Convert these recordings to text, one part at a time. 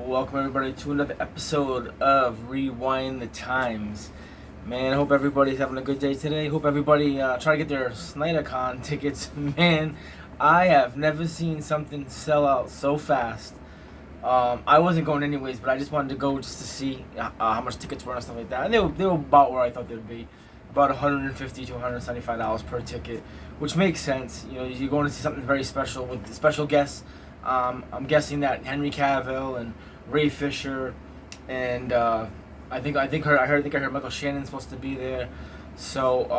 Welcome everybody to another episode of Rewind the Times. Man, I hope everybody's having a good day today. Hope everybody try to get their SnyderCon tickets. Man, I have never seen something sell out so fast. I wasn't going anyways, but I just wanted to go just to see how much tickets were and stuff like that. And they were about where I thought they'd be, about $150 to $175 per ticket, which makes sense. You know, you're going to see something very special with special guests. I'm guessing that Henry Cavill and Ray Fisher, and I heard Michael Shannon's supposed to be there. So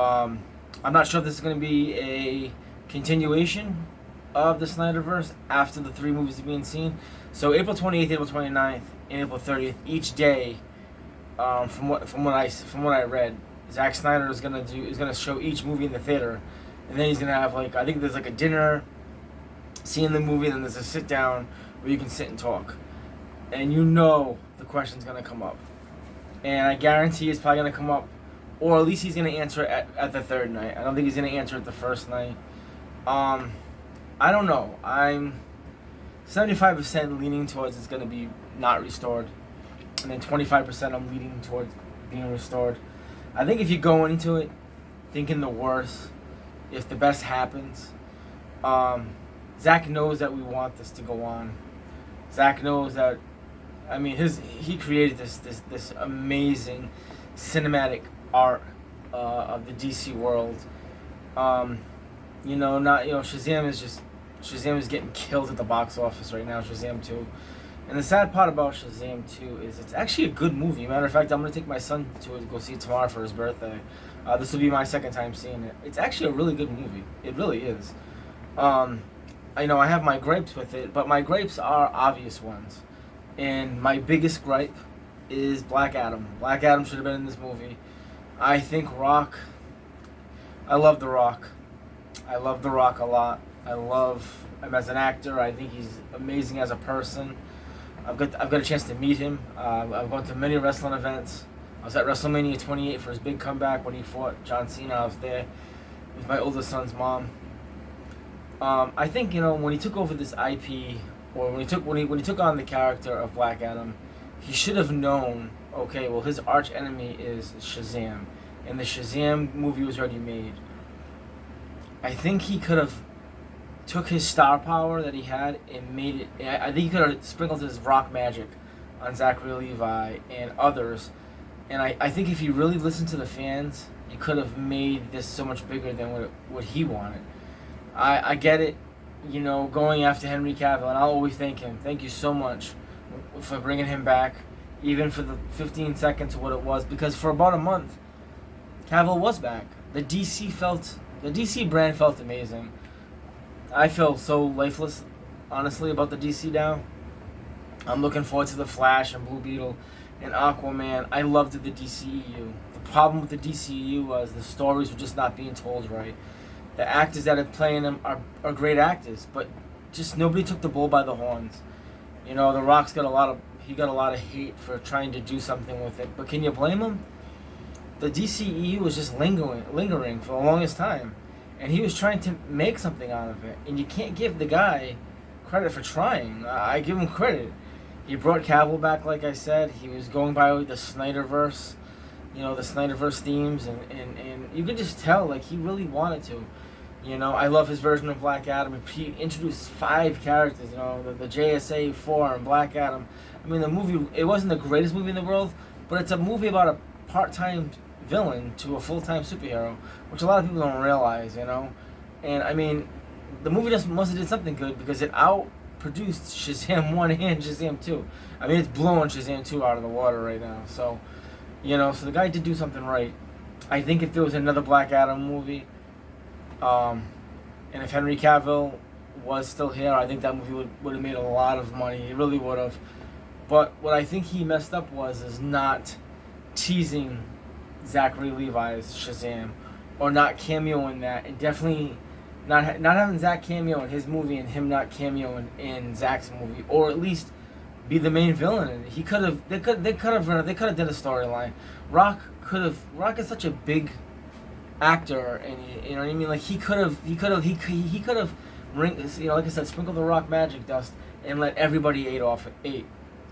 I'm not sure if this is going to be a continuation of the Snyderverse after the three movies are being seen. So April 28th, April 29th, and April 30th, each day, from what I read, Zack Snyder is gonna show each movie in the theater, and then he's gonna have I think there's a dinner, seeing the movie, and then there's a sit down where you can sit and talk, and the question's gonna come up, and I guarantee it's probably gonna come up, or at least he's gonna answer it at the third night. I don't think he's gonna answer it the first night. I don't know. I'm 75% leaning towards it's gonna be not restored, and then 25% I'm leaning towards being restored. I think if you go into it thinking the worst, if the best happens, Zach knows that we want this to go on. Zach knows that, he created this amazing cinematic art of the DC world. Shazam is getting killed at the box office right now, Shazam 2. And the sad part about Shazam 2 is it's actually a good movie. Matter of fact, I'm going to take my son to go see it tomorrow for his birthday. This will be my second time seeing it. It's actually a really good movie. It really is. I have my gripes with it, but my gripes are obvious ones. And my biggest gripe is Black Adam. Black Adam should have been in this movie. I think I love The Rock. I love The Rock a lot. I love him as an actor. I think he's amazing as a person. I've got a chance to meet him. I've gone to many wrestling events. I was at WrestleMania 28 for his big comeback when he fought John Cena. I was there with my oldest son's mom. I think when he took over this IP, or when he took on the character of Black Adam, he should have known. Okay, well, his arch enemy is Shazam, and the Shazam movie was already made. I think he could have took his star power that he had and made it. I think he could have sprinkled his rock magic on Zachary Levi and others. And I think if he really listened to the fans, he could have made this so much bigger than what he wanted. I get it, going after Henry Cavill, and I'll always thank him. Thank you so much for bringing him back, even for the 15 seconds of what it was, because for about a month, Cavill was back. The DC brand felt amazing. I feel so lifeless, honestly, about the DC now. I'm looking forward to The Flash and Blue Beetle and Aquaman. I loved the DCEU. The problem with the DCEU was the stories were just not being told right. The actors that are playing them are great actors, but just nobody took the bull by the horns. The Rock's got a lot of hate for trying to do something with it, but can you blame him? The DCEU was just lingering for the longest time, and he was trying to make something out of it, and you can't give the guy credit for trying. I give him credit. He brought Cavill back, like I said. He was going by the Snyderverse, the Snyderverse themes, and you could just tell, he really wanted to. I love his version of Black Adam. He introduced 5 characters, the JSA 4 and Black Adam. The movie, it wasn't the greatest movie in the world, but it's a movie about a part-time villain to a full-time superhero, which a lot of people don't realize, And the movie must have did something good, because it outproduced Shazam 1 and Shazam 2. It's blowing Shazam 2 out of the water right now. So, so the guy did do something right. I think if there was another Black Adam movie, and if Henry Cavill was still here, I think that movie would have made a lot of money. It really would have. But what I think he messed up is not teasing Zachary Levi's Shazam, or not cameoing that, and definitely not having Zach cameo in his movie and him not cameoing in Zach's movie, or at least be the main villain. And they could have did a storyline. Rock is such a big actor, and he could have ring, like I said, sprinkle the Rock magic dust and let everybody eat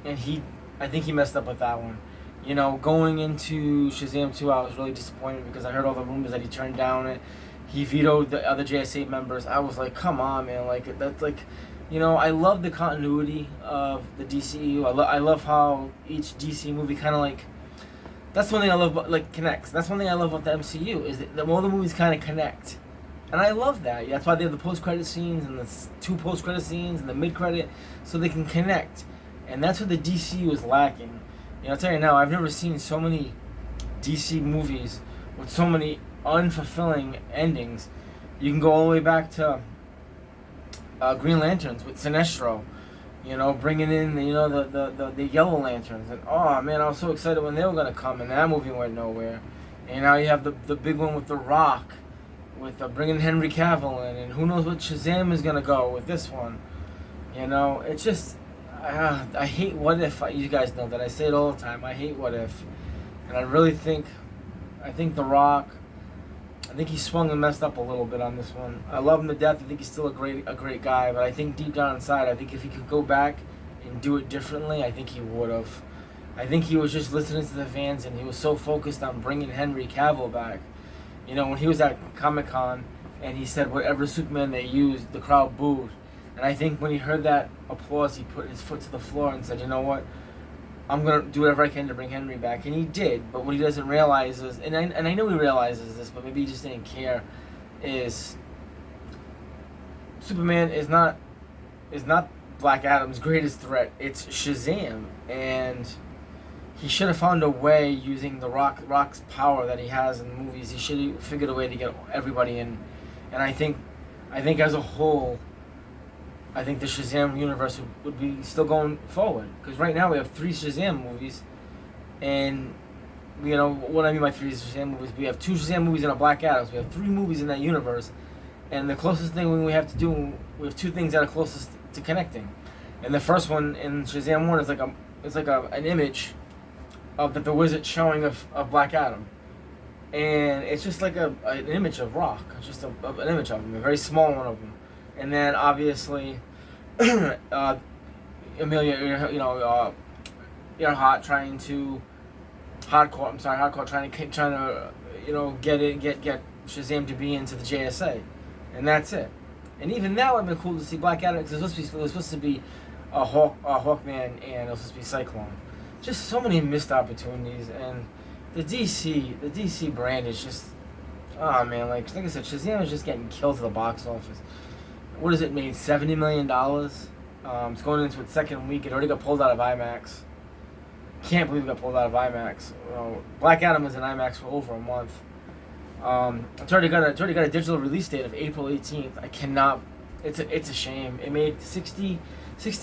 and I think he messed up with that one. You know, going into Shazam 2, I was really disappointed because I heard all the rumors that he turned down it. He vetoed the other JSA members. I was like, come on, man. Like, that's like, you know, I love the continuity of the DCEU. I love how each DC movie kind of like, that's one thing I love about, like, connects. That's one thing I love about the MCU, is that all the movies kind of connect. And I love that. That's why they have the post-credit scenes and the 2 post-credit scenes and the mid-credit, so they can connect. And that's what the DCU is lacking. You know, I'll tell you now, I've never seen so many DC movies with so many unfulfilling endings. You can go all the way back to Green Lanterns with Sinestro, you know, bringing in the Yellow Lanterns, and oh man, I was so excited when they were gonna come, and that movie went nowhere. And now you have the big one with The Rock, with bringing Henry Cavill in, and who knows what Shazam is gonna go with this one. You know, it's just I hate What If. You guys know that I say it all the time. I hate What If, and I really think The Rock. I think he swung and messed up a little bit on this one. I love him to death. I think he's still a great guy, but I think deep down inside, I think if he could go back and do it differently, I think he would have. I think he was just listening to the fans, and he was so focused on bringing Henry Cavill back. You know, when he was at Comic-Con and he said whatever Superman they used, the crowd booed. And I think when he heard that applause, he put his foot to the floor and said, you know what? I'm going to do whatever I can to bring Henry back. And he did. But what he doesn't realize is, and I know he realizes this, but maybe he just didn't care, is Superman is not Black Adam's greatest threat. It's Shazam. And he should have found a way, using the Rock's power that he has in the movies. He should have figured a way to get everybody in. And I think as a whole, I think the Shazam universe would be still going forward. Because right now we have 3 Shazam movies. And, you know, what I mean by 3 Shazam movies, we have 2 Shazam movies and a Black Adam. We have 3 movies in that universe. And the closest thing we have to do, we have 2 things that are closest to connecting. And the first one in Shazam 1 is like an image of the wizard showing of Black Adam. And it's just like an image of Rock. It's just an image of him, a very small one of him. And then obviously, Amelia, Earhart trying to get Shazam to be into the JSA, and that's it. And even that would have been cool to see Black Adam, because it was supposed to be a Hawkman, and it was supposed to be Cyclone. Just so many missed opportunities, and the DC brand is just, oh man, like I said, Shazam is just getting killed to the box office. What has it made? $70 million. It's going into its 2nd week. It already got pulled out of IMAX. Can't believe it got pulled out of IMAX. Black Adam was in IMAX for over a month. It's already got a digital release date of April 18th. I cannot. It's a shame. It made 60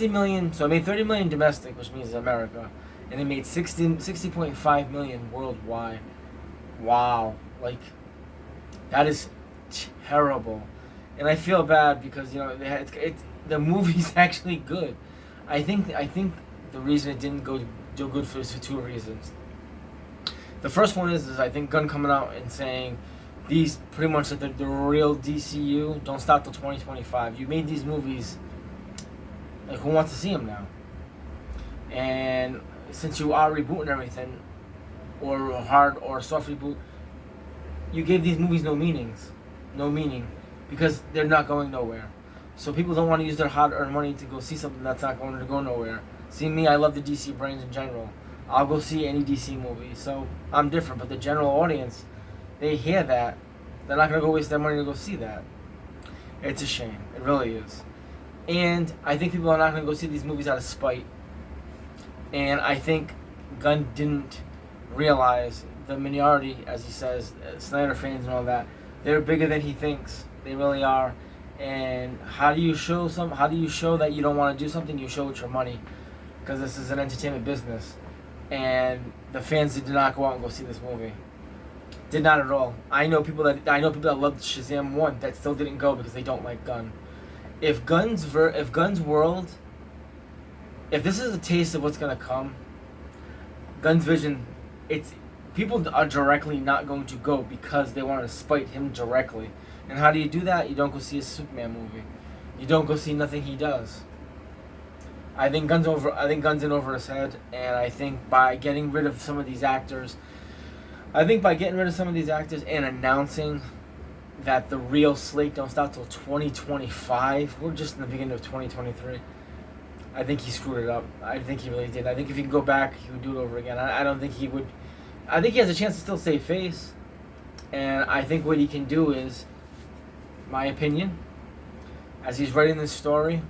million. So it made 30 million domestic, which means America, and it made 60.5 million worldwide. Wow, like that is terrible. And I feel bad because, you know, the movie's actually good. I think the reason it didn't do good for 2 reasons. The first one is I think Gunn coming out and saying these pretty much the real DCU don't stop till 2025. You made these movies, like, who wants to see them now? And since you are rebooting everything, or a hard or soft reboot, you gave these movies no meaning, because they're not going nowhere. So people don't want to use their hard-earned money to go see something that's not going to go nowhere. See me, I love the DC brands in general. I'll go see any DC movie. So I'm different, but the general audience, they hear that, they're not going to go waste their money to go see that. It's a shame. It really is. And I think people are not going to go see these movies out of spite. And I think Gunn didn't realize the minority, as he says, Snyder fans and all that, they're bigger than he thinks. They really are. And how do you show that you don't want to do something? You show with your money, because this is an entertainment business. And the fans did not go out and go see this movie. Did not at all. I know people that loved Shazam 1 that still didn't go because they don't like Gunn. If Gunn's world, if this is a taste of what's gonna come, Gunn's vision, people are directly not going to go because they want to spite him directly. And how do you do that? You don't go see a Superman movie. You don't go see nothing he does. I think Gunn's in over his head, and I think by getting rid of some of these actors, and announcing that the real slate don't start till 2025, we're just in the beginning of 2023. I think he screwed it up. I think he really did. I think if he could go back, he would do it over again. I don't think he would. I think he has a chance to still save face, and I think what he can do is, my opinion, as he's writing this story,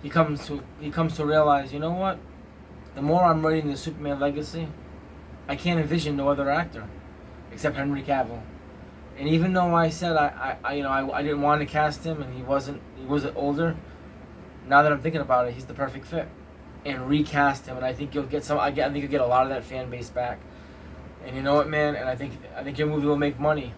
he comes to realize, you know what? The more I'm writing the Superman legacy, I can't envision no other actor except Henry Cavill. And even though I said I didn't want to cast him, and he wasn't older, now that I'm thinking about it, he's the perfect fit. And recast him, and I think you'll get I think you'll get a lot of that fan base back. And you know what, man? And I think your movie will make money.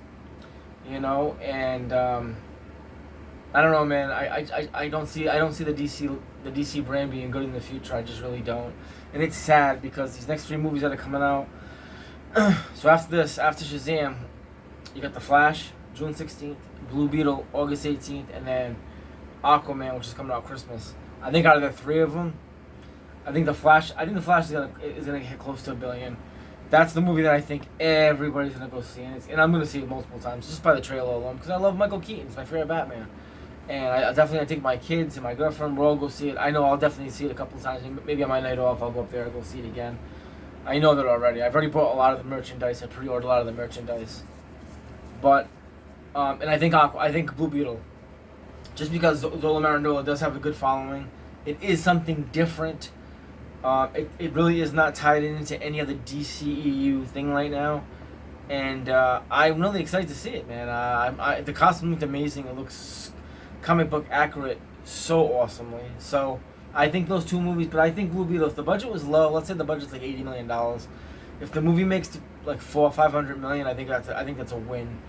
You know, and I don't know, man. I don't see the DC brand being good in the future. I just really don't. And it's sad because these next 3 movies that are coming out. So after Shazam, you got The Flash, June 16th, Blue Beetle, August 18th, and then Aquaman, which is coming out Christmas. I think out of the 3 of them, I think The Flash is gonna hit close to $1 billion. That's the movie that I think everybody's gonna go see, and I'm gonna see it multiple times just by the trailer alone, because I love Michael Keaton. It's my favorite Batman, and I definitely gonna take my kids and my girlfriend. We'll all go see it. I know I'll definitely see it a couple times. Maybe on my night off, I'll go up there and go see it again. I know that already. I've already bought a lot of the merchandise. I pre-ordered a lot of the merchandise, but and I think Blue Beetle, just because Zola Marandola does have a good following, it is something different. It really is not tied into any other DCEU thing right now, and I'm really excited to see it, man. The costume looked amazing. It looks comic book accurate so awesomely. So I think those 2 movies, but I think Blue Beetle, if the budget was low, let's say the budget's like $80 million, if the movie makes like $400 or $500 million, I think that's a win.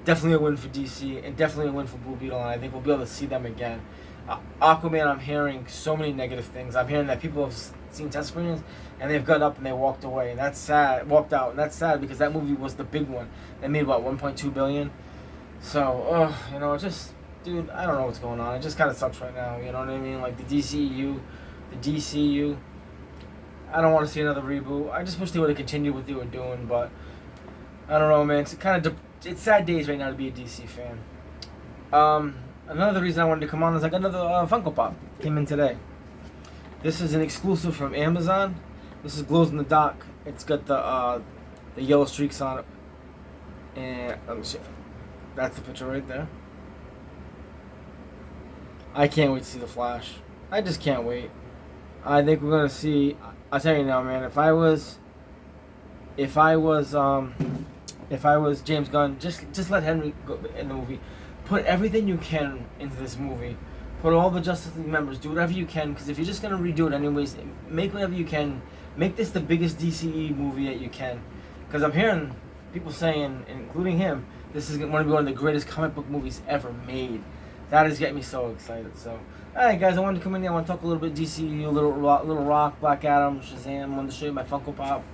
Definitely a win for DC, and definitely a win for Blue Beetle, and I think we'll be able to see them again. Aquaman, I'm hearing so many negative things. I'm hearing that people have seen test screenings and they've got up and they walked away, and that's sad. Walked out, and that's sad because that movie was the big one. They made what, $1.2 billion. So, just, dude, I don't know what's going on. It just kind of sucks right now. You know what I mean? Like the DCU. I don't want to see another reboot. I just wish they would have continued what they were doing, but I don't know, man. It's sad days right now to be a DC fan. Another reason I wanted to come on is I got another Funko Pop. Came in today. This is an exclusive from Amazon. This is glows in the dark. It's got the yellow streaks on it. And let me see. That's the picture right there. I can't wait to see the Flash. I just can't wait. I think we're gonna see. I'll tell you now, man. If I was James Gunn, just let Henry go in the movie. Put everything you can into this movie. Put all the Justice League members. Do whatever you can, because if you're just gonna redo it anyways, make whatever you can. Make this the biggest DCE movie that you can. Because I'm hearing people saying, including him, this is going to be one of the greatest comic book movies ever made. That is getting me so excited. So, alright guys, I wanted to come in here. I want to talk a little bit DCU, Little Rock, Black Adam, Shazam. I wanted to show you my Funko Pop.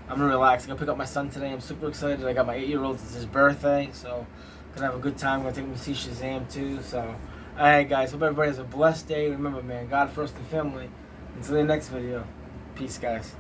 I'm gonna relax. I'm gonna pick up my son today. I'm super excited. I got my 8-year-old. It's his birthday, so gonna have a good time. I'm gonna take him to see Shazam too. So, alright guys, hope everybody has a blessed day. Remember, man, God first and family. Until the next video, peace, guys.